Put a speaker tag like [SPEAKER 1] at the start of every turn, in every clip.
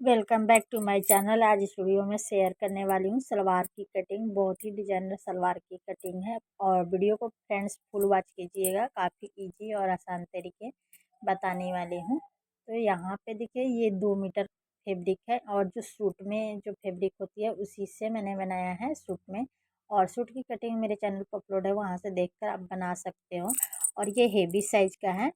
[SPEAKER 1] Welcome back to my channel. आज इस video में शेयर करने वाली हूँ सलवार की कटिंग। बहुत ही डिजाइनर सलवार की कटिंग है और वीडियो को फ्रेंड्स फुल वॉच कीजिएगा। काफ़ी इजी और आसान तरीके बताने वाली हूँ। तो यहाँ पे देखिए ये 2 मीटर फैब्रिक है और जो सूट में जो फैब्रिक होती है उसी से मैंने बनाया है सूट में। और सूट की कटिंग मेरे चैनल पर अपलोड है, वहाँ से देखकर आप बना सकते हो। और ये हेवी साइज का है।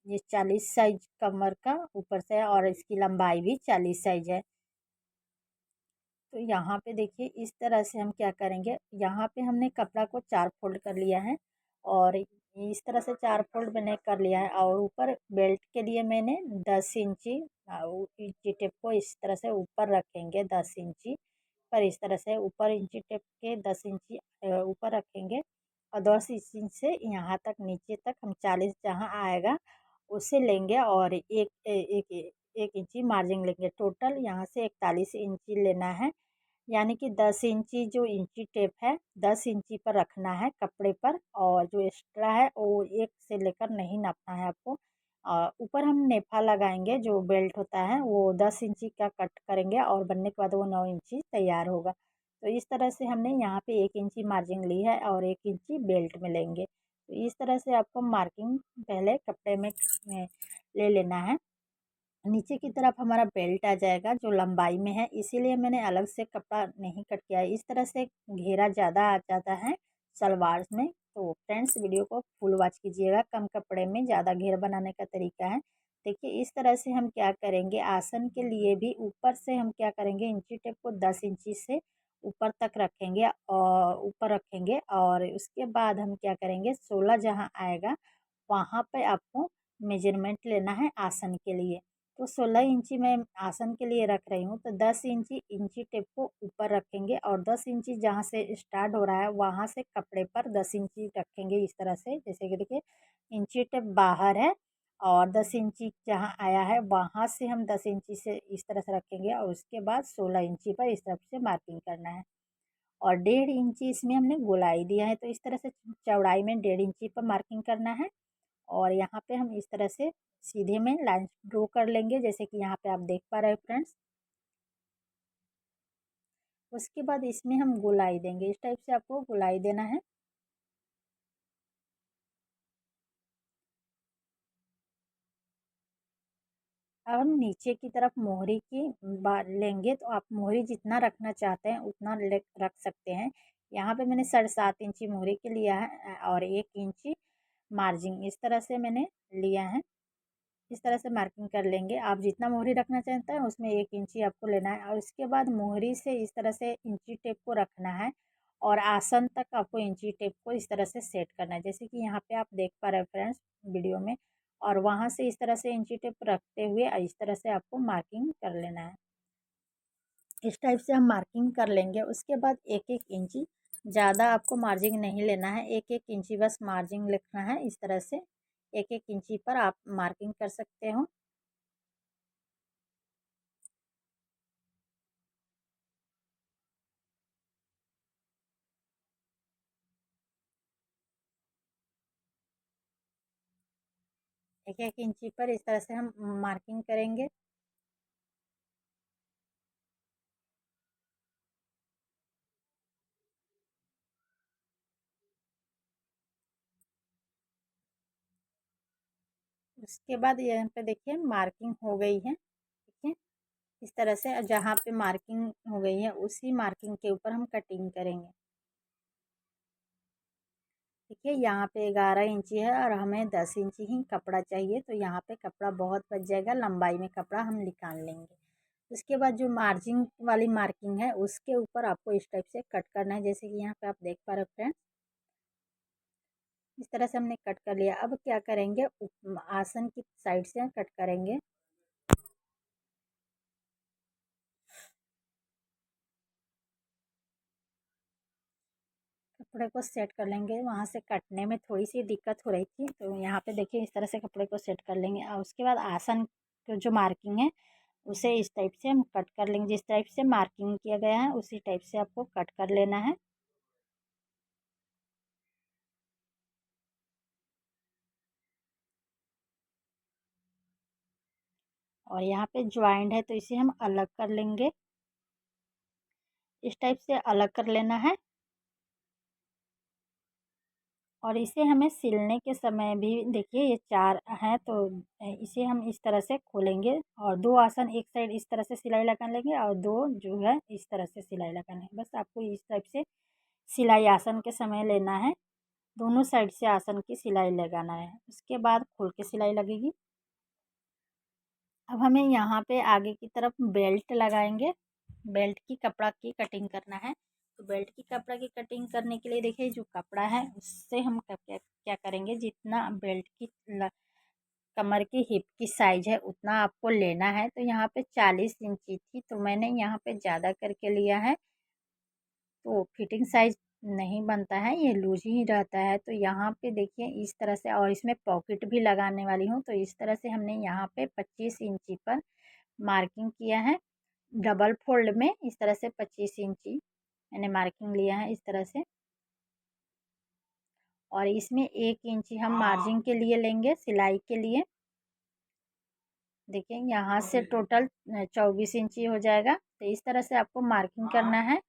[SPEAKER 1] ये 40 साइज कमर का ऊपर से है और इसकी लंबाई भी 40 साइज है। तो यहाँ पे देखिए इस तरह से हम क्या करेंगे, यहाँ पे हमने कपड़ा को 4 फोल्ड कर लिया है और इस तरह से 4 फोल्ड मैंने कर लिया है। और ऊपर बेल्ट के लिए मैंने 10 इंची इंची टेप को इस तरह से ऊपर रखेंगे। 10 इंची पर इस तरह से ऊपर इंची टेप के 10 इंची ऊपर रखेंगे और 10 इंच से यहाँ तक नीचे तक हम 40 जहाँ आएगा उसे लेंगे और एक इंची मार्जिन लेंगे। टोटल यहाँ से 41 इंची लेना है। यानी कि 10 इंची जो इंची टेप है 10 इंची पर रखना है कपड़े पर, और जो एक्स्ट्रा है वो 1 से लेकर नहीं नापना है आपको। ऊपर हम नेफा लगाएंगे, जो बेल्ट होता है वो 10 इंची का कट करेंगे और बनने के बाद वो 9 इंची तैयार होगा। तो इस तरह से हमने यहाँ पे 1 इंची मार्जिन ली है और 1 इंची बेल्ट में लेंगे। तो इस तरह से आपको मार्किंग पहले कपड़े में ले लेना है। नीचे की तरफ हमारा बेल्ट आ जाएगा जो लंबाई में है, इसीलिए मैंने अलग से कपड़ा नहीं कट किया है। इस तरह से घेरा ज़्यादा आ जाता है सलवार में। तो फ्रेंड्स वीडियो को फुल वॉच कीजिएगा। कम कपड़े में ज़्यादा घेर बनाने का तरीका है। देखिए इस तरह से हम क्या करेंगे, आसन के लिए भी ऊपर से हम क्या करेंगे, इंची टेप को 10 इंची से ऊपर तक रखेंगे और ऊपर रखेंगे और उसके बाद हम क्या करेंगे, 16 जहाँ आएगा वहाँ पे आपको मेजरमेंट लेना है आसन के लिए। तो 16 इंची मैं आसन के लिए रख रही हूँ, तो 10 इंची इंची टेप को ऊपर रखेंगे और 10 इंची जहाँ से स्टार्ट हो रहा है वहाँ से कपड़े पर 10 इंची रखेंगे। इस तरह से जैसे कि देखिए इंची टेप बाहर है और 10 इंची जहाँ आया है वहाँ से हम 10 इंची से इस तरह से रखेंगे और उसके बाद 16 इंची पर इस तरफ से मार्किंग करना है। और 1.5 इंची इसमें हमने गोलाई दिया है, तो इस तरह से चौड़ाई में 1.5 इंची पर मार्किंग करना है। और यहाँ पे हम इस तरह से सीधे में लाइन ड्रॉ कर लेंगे, जैसे कि यहाँ पे आप देख पा रहे हो फ्रेंड्स। उसके बाद इसमें हम गोलाई देंगे, इस टाइप से आपको गोलाई देना है। अब हम नीचे की तरफ मोहरी की बात लेंगे, तो आप मोहरी जितना रखना चाहते हैं उतना रख सकते हैं। यहाँ पे मैंने 7.5 इंची मोहरी के लिया है और 1 इंची मार्जिन इस तरह से मैंने लिया है। इस तरह से मार्किंग कर लेंगे। आप जितना मोहरी रखना चाहते हैं उसमें 1 इंची आपको लेना है और उसके बाद मोहरी से इस तरह से इंची टेप को रखना है और आसन तक आपको इंची टेप को इस तरह से सेट करना है, जैसे कि यहाँ पे आप देख पा रहे हैं फ्रेंड्स वीडियो में। और वहाँ से इस तरह से इंची टेप रखते हुए इस तरह से आपको मार्किंग कर लेना है। इस टाइप से हम मार्किंग कर लेंगे। उसके बाद 1-1 इंची, ज़्यादा आपको मार्जिन नहीं लेना है, 1-1 इंची बस मार्जिन लिखना है। इस तरह से 1-1 इंची पर आप मार्किंग कर सकते हो। एक एक इंची पर इस तरह से हम मार्किंग करेंगे। उसके बाद यहाँ पे देखिए मार्किंग हो गई है, ठीक है। इस तरह से जहाँ पे मार्किंग हो गई है उसी मार्किंग के ऊपर हम कटिंग करेंगे। देखिए यहाँ पे 11 इंची है और हमें 10 इंची ही कपड़ा चाहिए, तो यहाँ पे कपड़ा बहुत बच जाएगा, लंबाई में कपड़ा हम निकाल लेंगे। उसके बाद जो मार्जिन वाली मार्किंग है उसके ऊपर आपको इस टाइप से कट करना है, जैसे कि यहाँ पे आप देख पा रहे हो फ्रेंड्स। इस तरह से हमने कट कर लिया। अब क्या करेंगे, आसन की साइड से कट करेंगे। कपड़े को सेट कर लेंगे। वहाँ से कटने में थोड़ी सी दिक्कत हो रही थी, तो यहाँ पे देखिए इस तरह से कपड़े को सेट कर लेंगे और उसके बाद आसन की जो मार्किंग है उसे इस टाइप से हम कट कर लेंगे। जिस टाइप से मार्किंग किया गया है उसी टाइप से आपको कट कर लेना है। और यहाँ पे ज्वाइंट है तो इसे हम अलग कर लेंगे। इस टाइप से अलग कर लेना है। और इसे हमें सिलने के समय भी देखिए ये 4 हैं तो इसे हम इस तरह से खोलेंगे और 2 आसन एक साइड इस तरह से सिलाई लगा लेंगे और 2 जो है इस तरह से सिलाई लगाना है। बस आपको इस टाइप से सिलाई आसन के समय लेना है। दोनों साइड से आसन की सिलाई लगाना है। उसके बाद खोल के सिलाई लगेगी। अब हमें यहाँ पे आगे की तरफ बेल्ट लगाएंगे। बेल्ट की कपड़ा की कटिंग करना है। तो बेल्ट की कपड़ा की कटिंग करने के लिए देखिए जो कपड़ा है उससे हम क्या क्या करेंगे, जितना बेल्ट की कमर की हिप की साइज है उतना आपको लेना है। तो यहाँ पे 40 इंची थी तो मैंने यहाँ पे ज़्यादा करके लिया है। तो फिटिंग साइज नहीं बनता है, ये लूज ही रहता है। तो यहाँ पे देखिए इस तरह से, और इसमें पॉकेट भी लगाने वाली हूँ तो इस तरह से हमने यहाँ पे 25 इंची पर मार्किंग किया है। डबल फोल्ड में इस तरह से 25 इंची मैंने मार्किंग लिया है इस तरह से। और इसमें 1 इंची हम मार्जिन के लिए लेंगे सिलाई के लिए। देखिए यहाँ से टोटल 24 इंची हो जाएगा। तो इस तरह से आपको मार्किंग करना है।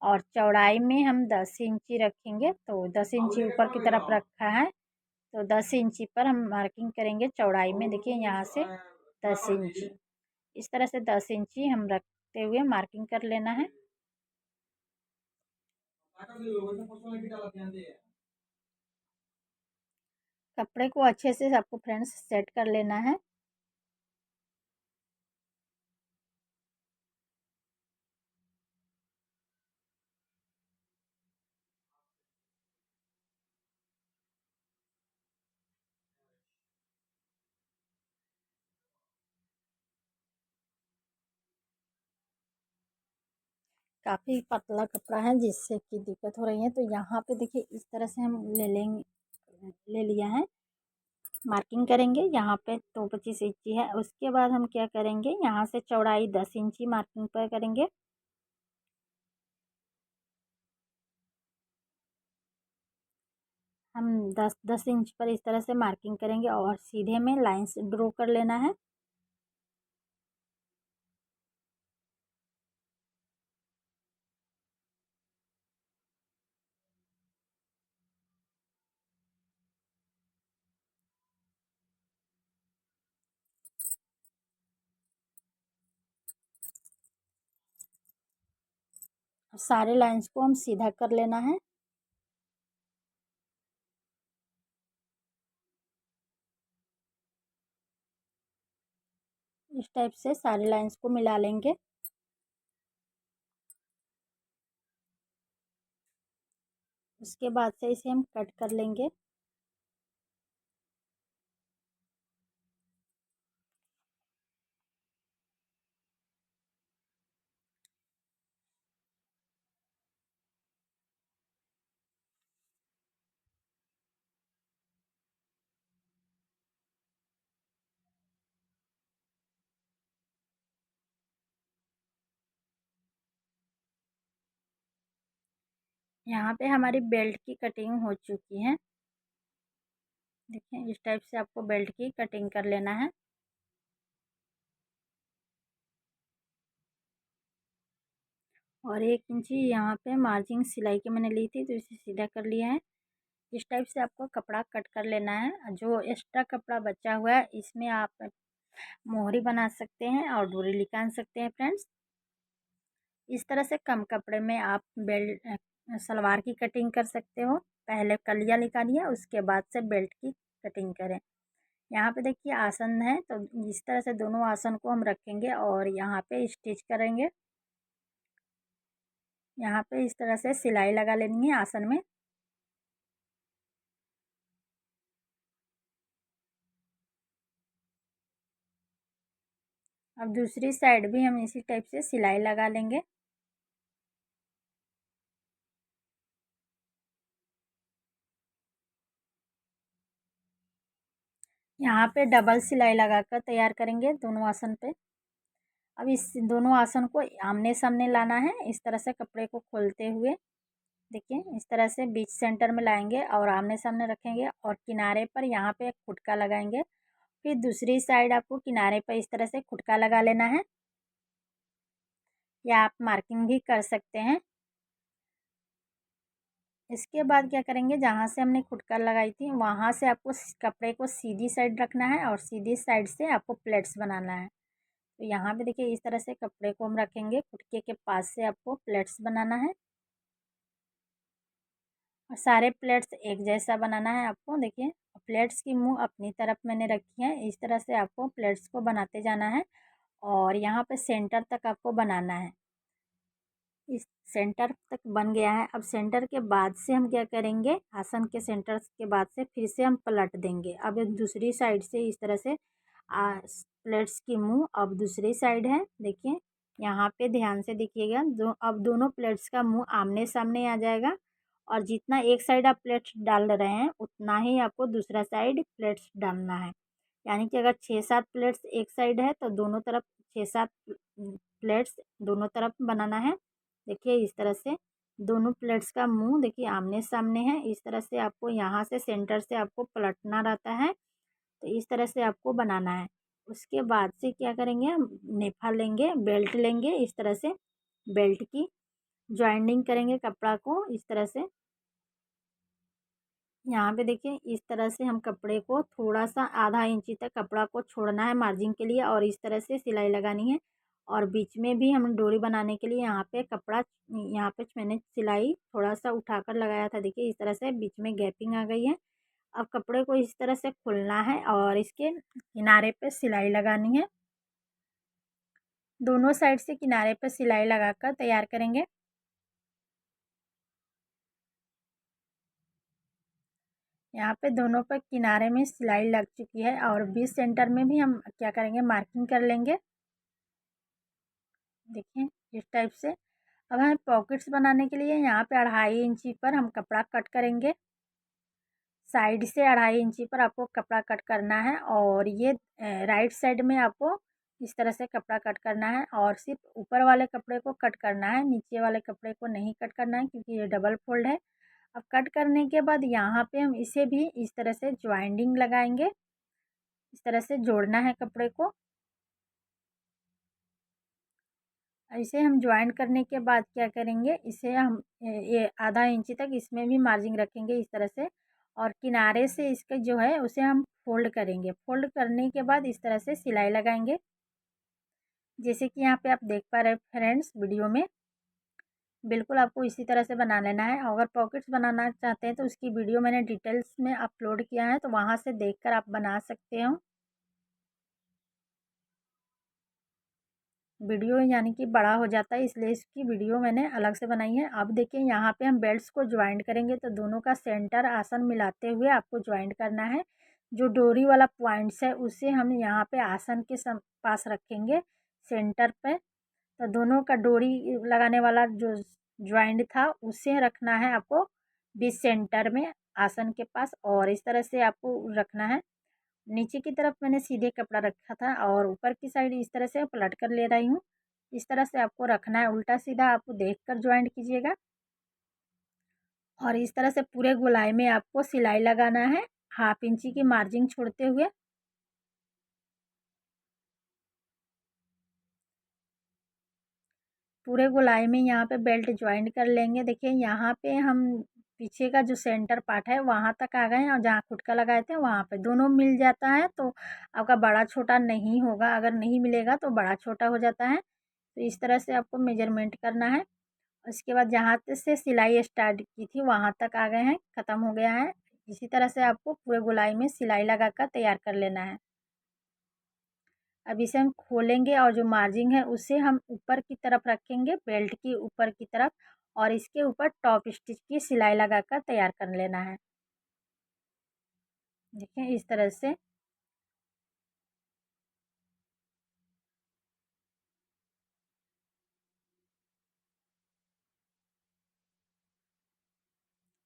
[SPEAKER 1] और चौड़ाई में हम 10 इंची रखेंगे तो 10 इंची ऊपर की तरफ रखा है तो 10 इंची पर हम मार्किंग करेंगे चौड़ाई में। देखिए यहाँ से 10 इंची, इस तरह से 10 इंची हम रखते हुए मार्किंग कर लेना है। कपड़े को अच्छे से आपको फ्रेंड्स सेट कर लेना है। काफ़ी पतला कपड़ा है जिससे कि दिक्कत हो रही है। तो यहाँ पे देखिए इस तरह से हम ले लेंगे, ले लिया है। मार्किंग करेंगे यहाँ पे तो 25 इंची है। उसके बाद हम क्या करेंगे, यहाँ से चौड़ाई 10 इंची मार्किंग पर करेंगे। हम 10 इंच पर इस तरह से मार्किंग करेंगे और सीधे में लाइंस ड्रॉ कर लेना है। सारे लाइंस को हम सीधा कर लेना है। इस टाइप से सारे लाइंस को मिला लेंगे। उसके बाद से इसे हम कट कर लेंगे। यहाँ पे हमारी बेल्ट की कटिंग हो चुकी है। देखिए इस टाइप से आपको बेल्ट की कटिंग कर लेना है। और 1 इंची यहाँ पे मार्जिन सिलाई की मैंने ली थी तो इसे सीधा कर लिया है। इस टाइप से आपको कपड़ा कट कर लेना है। जो एक्स्ट्रा कपड़ा बचा हुआ है इसमें आप मोहरी बना सकते हैं और डोरी निकाल सकते हैं फ्रेंड्स। इस तरह से कम कपड़े में आप बेल्ट सलवार की कटिंग कर सकते हो। पहले कलिया निकालिए उसके बाद से बेल्ट की कटिंग करें। यहाँ पे देखिए आसन है तो इस तरह से दोनों आसन को हम रखेंगे और यहाँ पे स्टिच करेंगे। यहाँ पे इस तरह से सिलाई लगा लेनी है आसन में। अब दूसरी साइड भी हम इसी टाइप से सिलाई लगा लेंगे। यहाँ पे डबल सिलाई लगाकर तैयार करेंगे दोनों आसन पे। अब इस दोनों आसन को आमने सामने लाना है इस तरह से कपड़े को खोलते हुए। देखिए इस तरह से बीच सेंटर में लाएंगे और आमने सामने रखेंगे और किनारे पर यहाँ पे एक फुटका लगाएंगे फिर दूसरी साइड आपको किनारे पर इस तरह से खुटका लगा लेना है, या आप मार्किंग भी कर सकते हैं। इसके बाद क्या करेंगे, जहाँ से हमने खुटका लगाई थी वहाँ से आपको कपड़े को सीधी साइड रखना है और सीधी साइड से आपको प्लेट्स बनाना है। तो यहाँ पे देखिए इस तरह से कपड़े को हम रखेंगे, खुटके के पास से आपको प्लेट्स बनाना है और सारे प्लेट्स एक जैसा बनाना है आपको। देखिए प्लेट्स की मुंह अपनी तरफ मैंने रखी है, इस तरह से आपको प्लेट्स को बनाते जाना है और यहाँ पे सेंटर तक आपको बनाना है। इस सेंटर तक बन गया है। अब सेंटर के बाद से हम क्या करेंगे, आसन के सेंटर के बाद से फिर से हम पलट देंगे। अब दूसरी साइड से इस तरह से प्लेट्स की मुंह अब दूसरी साइड है। देखिए यहाँ पे ध्यान से देखिएगा, अब दोनों प्लेट्स का मुंह आमने सामने आ जाएगा और जितना एक साइड आप प्लेट्स डाल रहे हैं उतना ही आपको दूसरा साइड प्लेट्स डालना है। यानी कि अगर 6-7 प्लेट्स एक साइड है तो दोनों तरफ 6-7 प्लेट्स दोनों तरफ बनाना है। देखिए इस तरह से दोनों प्लेट्स का मुंह देखिए आमने सामने है। इस तरह से आपको यहाँ से सेंटर से आपको पलटना रहता है, तो इस तरह से आपको बनाना है। उसके बाद से क्या करेंगे, हम नेफा लेंगे, बेल्ट लेंगे, इस तरह से बेल्ट की जॉइंटिंग करेंगे कपड़ा को इस तरह से। यहाँ पे देखिए इस तरह से हम कपड़े को थोड़ा सा आधा इंची तक कपड़ा को छोड़ना है मार्जिन के लिए और इस तरह से सिलाई लगानी है। और बीच में भी हम डोरी बनाने के लिए यहाँ पे कपड़ा, यहाँ पे मैंने सिलाई थोड़ा सा उठाकर लगाया था। देखिए इस तरह से बीच में गैपिंग आ गई है। अब कपड़े को इस तरह से खोलना है और इसके किनारे पे सिलाई लगानी है। दोनों साइड से किनारे पे सिलाई लगाकर तैयार करेंगे। यहाँ पे दोनों पर किनारे में सिलाई लग चुकी है और बीच सेंटर में भी हम क्या करेंगे, मार्किंग कर लेंगे। देखिए इस टाइप से। अब हमें पॉकेट्स बनाने के लिए यहाँ पे 2.5 इंची पर हम कपड़ा कट करेंगे। साइड से 2.5 इंची पर आपको कपड़ा कट करना है और ये राइट साइड में आपको इस तरह से कपड़ा कट करना है और सिर्फ ऊपर वाले कपड़े को कट करना है, नीचे वाले कपड़े को नहीं कट करना है क्योंकि ये डबल फोल्ड है। अब कट करने के बाद यहाँ पे हम इसे भी इस तरह से ज्वाइंटिंग लगाएंगे। इस तरह से जोड़ना है कपड़े को। इसे हम ज्वाइन करने के बाद क्या करेंगे, इसे हम ये आधा इंची तक इसमें भी मार्जिंग रखेंगे इस तरह से और किनारे से इसके जो है उसे हम फोल्ड करेंगे। फोल्ड करने के बाद इस तरह से सिलाई लगाएंगे, जैसे कि यहाँ पे आप देख पा रहे हैं फ्रेंड्स वीडियो में। बिल्कुल आपको इसी तरह से बना लेना है। अगर पॉकेट्स बनाना चाहते हैं तो उसकी वीडियो मैंने डिटेल्स में अपलोड किया है, तो वहाँ से देखकर आप बना सकते हो। वीडियो यानी कि बड़ा हो जाता है, इसलिए इसकी वीडियो मैंने अलग से बनाई है। अब देखिए यहाँ पे हम बेल्ट्स को ज्वाइंट करेंगे, तो दोनों का सेंटर आसन मिलाते हुए आपको ज्वाइंट करना है। जो डोरी वाला पॉइंट्स है उसे हम यहाँ पे आसन के पास रखेंगे सेंटर पे। तो दोनों का डोरी लगाने वाला जो ज्वाइंट था उसे रखना है आपको बीच सेंटर में आसन के पास और इस तरह से आपको रखना है। नीचे की तरफ मैंने सीधे कपड़ा रखा था और ऊपर की साइड इस तरह से पलट कर ले रही हूँ। इस तरह से आपको रखना है, उल्टा सीधा आपको देखकर ज्वाइंट कीजिएगा और इस तरह से पूरे गोलाई में आपको सिलाई लगाना है 1/2 इंची की मार्जिन छोड़ते हुए। पूरे गोलाई में यहाँ पे बेल्ट ज्वाइंट कर लेंगे। देखिए यहाँ पे हम पीछे का जो सेंटर पार्ट है वहाँ तक आ गए हैं और जहाँ खुटका लगाए थे वहाँ पे दोनों मिल जाता है, तो आपका बड़ा छोटा नहीं होगा। अगर नहीं मिलेगा तो बड़ा छोटा हो जाता है। तो इस तरह से आपको मेजरमेंट करना है। उसके बाद जहाँ से सिलाई स्टार्ट की थी वहाँ तक आ गए हैं, ख़त्म हो गया है। इसी तरह से आपको पूरे गोलाई में सिलाई लगाकर तैयार कर लेना है। अब इसे हम खोलेंगे और जो मार्जिन है उसे हम ऊपर की तरफ रखेंगे, बेल्ट की ऊपर की तरफ, और इसके ऊपर टॉप स्टिच की सिलाई लगाकर तैयार कर लेना है। देखिए इस तरह से।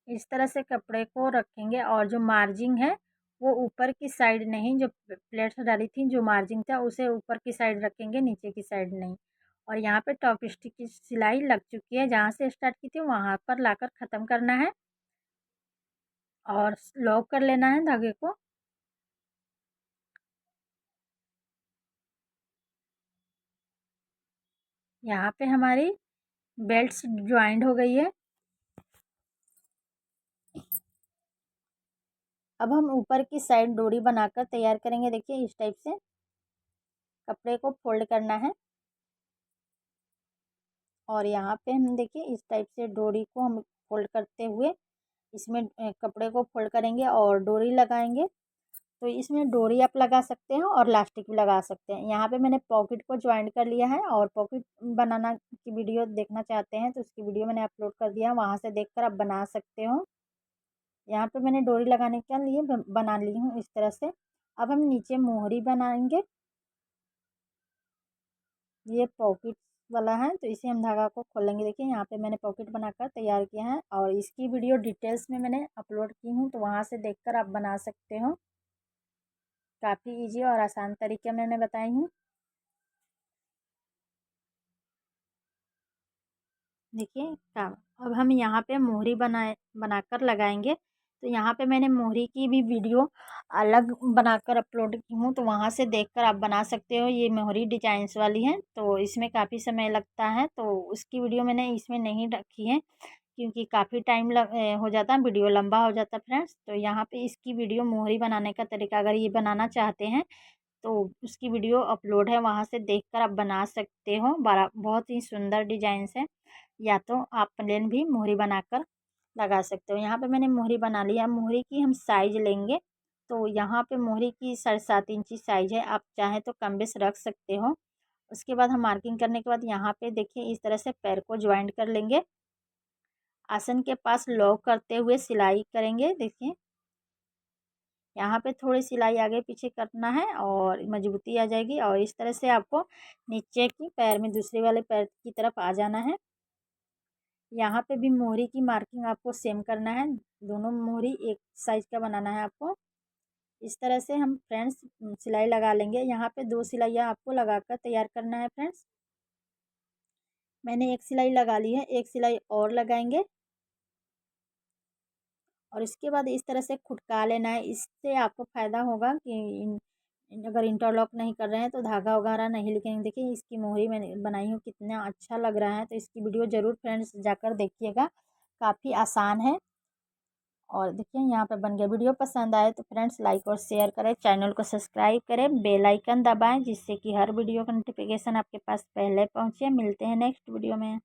[SPEAKER 1] इस तरह से कपड़े को रखेंगे और जो मार्जिन है वो ऊपर की साइड नहीं, जो प्लेट्स डाली थी जो मार्जिन था उसे ऊपर की साइड रखेंगे, नीचे की साइड नहीं। और यहाँ पे टॉप स्टिच की सिलाई लग चुकी है, जहाँ से स्टार्ट की थी वहाँ पर लाकर ख़त्म करना है और लॉक कर लेना है धागे को। यहाँ पे हमारी बेल्ट्स ज्वाइंट हो गई है। अब हम ऊपर की साइड डोरी बनाकर तैयार करेंगे। देखिए इस टाइप से कपड़े को फोल्ड करना है और यहाँ पे हम देखिए इस टाइप से डोरी को हम फोल्ड करते हुए इसमें कपड़े को फोल्ड करेंगे और डोरी लगाएंगे। तो इसमें डोरी आप लगा सकते हैं और इलास्टिक भी लगा सकते हैं। यहाँ पे मैंने पॉकेट को ज्वाइंट कर लिया है और पॉकेट बनाना की वीडियो देखना चाहते हैं तो उसकी वीडियो मैंने अपलोड कर दिया है, वहाँ से देखकर आप बना सकते हो। यहाँ पे मैंने डोरी लगाने के लिए बना ली हूँ इस तरह से। अब हम नीचे मोहरी बनाएंगे। ये पॉकेट वाला है तो इसे हम धागा को खोलेंगे। देखिए यहाँ पे मैंने पॉकेट बनाकर तैयार किया है और इसकी वीडियो डिटेल्स में मैंने अपलोड की हूँ तो वहाँ से देखकर आप बना सकते हो। काफ़ी इजी और आसान तरीके मैंने बताई हूँ। देखिए काम अब हम यहाँ पे मोहरी बनाकर लगाएंगे। तो यहाँ पे मैंने मोहरी की भी वीडियो अलग बनाकर अपलोड की हूँ तो वहाँ से देखकर आप बना सकते हो। ये मोहरी डिजाइंस वाली है तो इसमें काफ़ी समय लगता है तो उसकी वीडियो मैंने इसमें नहीं रखी है क्योंकि काफ़ी टाइम हो जाता है, वीडियो लंबा हो जाता है फ्रेंड्स। तो यहाँ पे इसकी वीडियो मोहरी बनाने का तरीका अगर ये बनाना चाहते हैं तो उसकी वीडियो अपलोड है, वहाँ से देखकर आप बना सकते हो। बड़ा बहुत ही सुंदर डिजाइंस है। या तो आप प्लेन भी मोहरी बनाकर लगा सकते हो। यहाँ पे मैंने मोहरी बना लिया। मोहरी की हम साइज लेंगे तो यहाँ पे मोहरी की 7.5 इंची साइज है, आप चाहें तो कम बेस रख सकते हो। उसके बाद हम मार्किंग करने के बाद यहाँ पे देखिए इस तरह से पैर को ज्वाइंट कर लेंगे। आसन के पास लॉक करते हुए सिलाई करेंगे। देखिए यहाँ पे थोड़ी सिलाई आगे पीछे करना है और मजबूती आ जाएगी और इस तरह से आपको नीचे की पैर में दूसरे वाले पैर की तरफ आ जाना है। यहाँ पे भी मोहरी की मार्किंग आपको सेम करना है। दोनों मोहरी एक साइज का बनाना है आपको। इस तरह से हम फ्रेंड्स सिलाई लगा लेंगे। यहाँ पे 2 सिलाइयाँ आपको लगाकर तैयार करना है फ्रेंड्स। मैंने एक सिलाई लगा ली है, एक सिलाई और लगाएंगे और इसके बाद इस तरह से खुटका लेना है। इससे आपको फ़ायदा होगा कि अगर इंटरलॉक नहीं कर रहे हैं तो धागा वगैरह नहीं लिखेंगे। देखिए इसकी मोहरी मैंने बनाई हूँ, कितना अच्छा लग रहा है। तो इसकी वीडियो ज़रूर फ्रेंड्स जाकर देखिएगा, काफ़ी आसान है। और देखिए यहाँ पे बन गया। वीडियो पसंद आए तो फ्रेंड्स लाइक और शेयर करें, चैनल को सब्सक्राइब करें, बेल आइकन दबाएं जिससे कि हर वीडियो का नोटिफिकेशन आपके पास पहले पहुँचे। मिलते हैं नेक्स्ट वीडियो में।